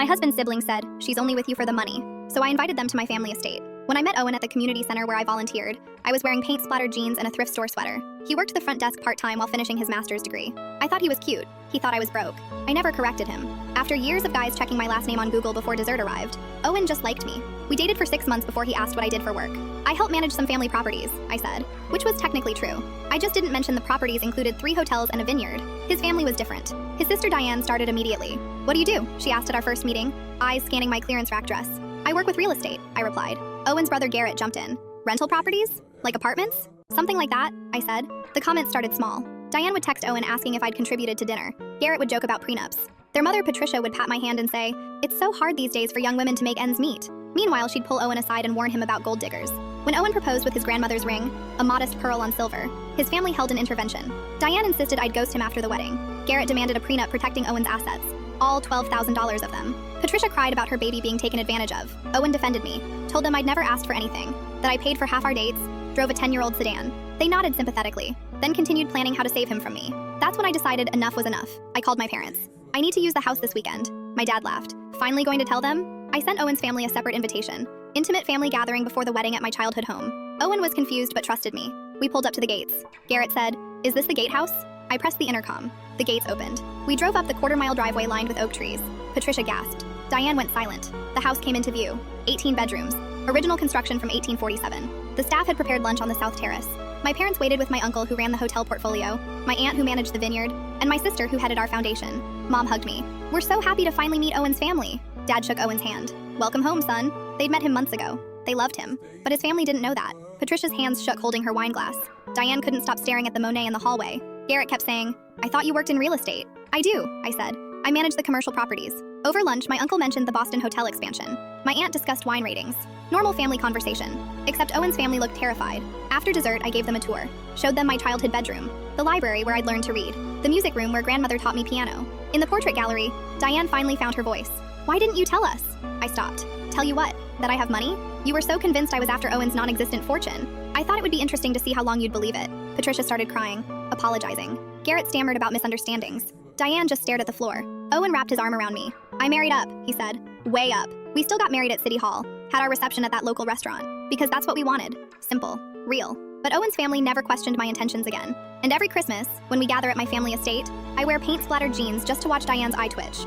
My husband's sibling said, "She's only with you for the money," so I invited them to my family estate. When I met Owen at the community center where I volunteered, I was wearing paint-splattered jeans and a thrift store sweater. He worked the front desk part-time while finishing his master's degree. I thought he was cute. He thought I was broke. I never corrected him. After years of guys checking my last name on Google before dessert arrived, Owen just liked me. We dated for 6 months before he asked what I did for work. "I help manage some family properties," I said, which was technically true. I just didn't mention the properties included 3 hotels and a vineyard. His family was different. His sister Diane started immediately. "What do you do?" she asked at our first meeting, eyes scanning my clearance rack dress. "I work with real estate," I replied. Owen's brother Garrett jumped in. "Rental properties? Like apartments?" "Something like that," I said. The comment started small. Diane would text Owen asking if I'd contributed to dinner. Garrett would joke about prenups. Their mother Patricia would pat my hand and say, "It's so hard these days for young women to make ends meet." Meanwhile, she'd pull Owen aside and warn him about gold diggers. When Owen proposed with his grandmother's ring, a modest pearl on silver, his family held an intervention. Diane insisted I'd ghost him after the wedding. Garrett demanded a prenup protecting Owen's assets, all $12,000 of them. Patricia cried about her baby being taken advantage of. Owen defended me, told them I'd never asked for anything, that I paid for half our dates, drove a 10-year-old sedan. They nodded sympathetically, then continued planning how to save him from me. That's when I decided enough was enough. I called my parents. "I need to use the house this weekend." My dad laughed. "Finally going to tell them?" I sent Owen's family a separate invitation. Intimate family gathering before the wedding at my childhood home. Owen was confused but trusted me. We pulled up to the gates. Garrett said, "Is this the gatehouse?" I pressed the intercom. The gates opened. We drove up the quarter-mile driveway lined with oak trees. Patricia gasped. Diane went silent. The house came into view. 18 bedrooms. Original construction from 1847. The staff had prepared lunch on the south terrace. My parents waited with my uncle who ran the hotel portfolio, my aunt who managed the vineyard, and my sister who headed our foundation. Mom hugged me. "We're so happy to finally meet Owen's family." Dad shook Owen's hand. "Welcome home, son." They'd met him months ago. They loved him, but his family didn't know that. Patricia's hands shook holding her wine glass. Diane couldn't stop staring at the Monet in the hallway. Garrett kept saying, "I thought you worked in real estate." "I do," I said. "I manage the commercial properties." Over lunch, my uncle mentioned the Boston hotel expansion. My aunt discussed wine ratings. Normal family conversation. Except Owen's family looked terrified. After dessert, I gave them a tour. Showed them my childhood bedroom, the library where I'd learned to read, the music room where grandmother taught me piano. In the portrait gallery, Diane finally found her voice. "Why didn't you tell us?" I stopped. "Tell you what? That I have money? You were so convinced I was after Owen's non-existent fortune. I thought it would be interesting to see how long you'd believe it." Patricia started crying, apologizing. Garrett stammered about misunderstandings. Diane just stared at the floor. Owen wrapped his arm around me. "I married up," he said. "Way up. We still got married at City Hall, had our reception at that local restaurant, because that's what we wanted. Simple. Real." But Owen's family never questioned my intentions again. And every Christmas, when we gather at my family estate, I wear paint-splattered jeans just to watch Diane's eye twitch.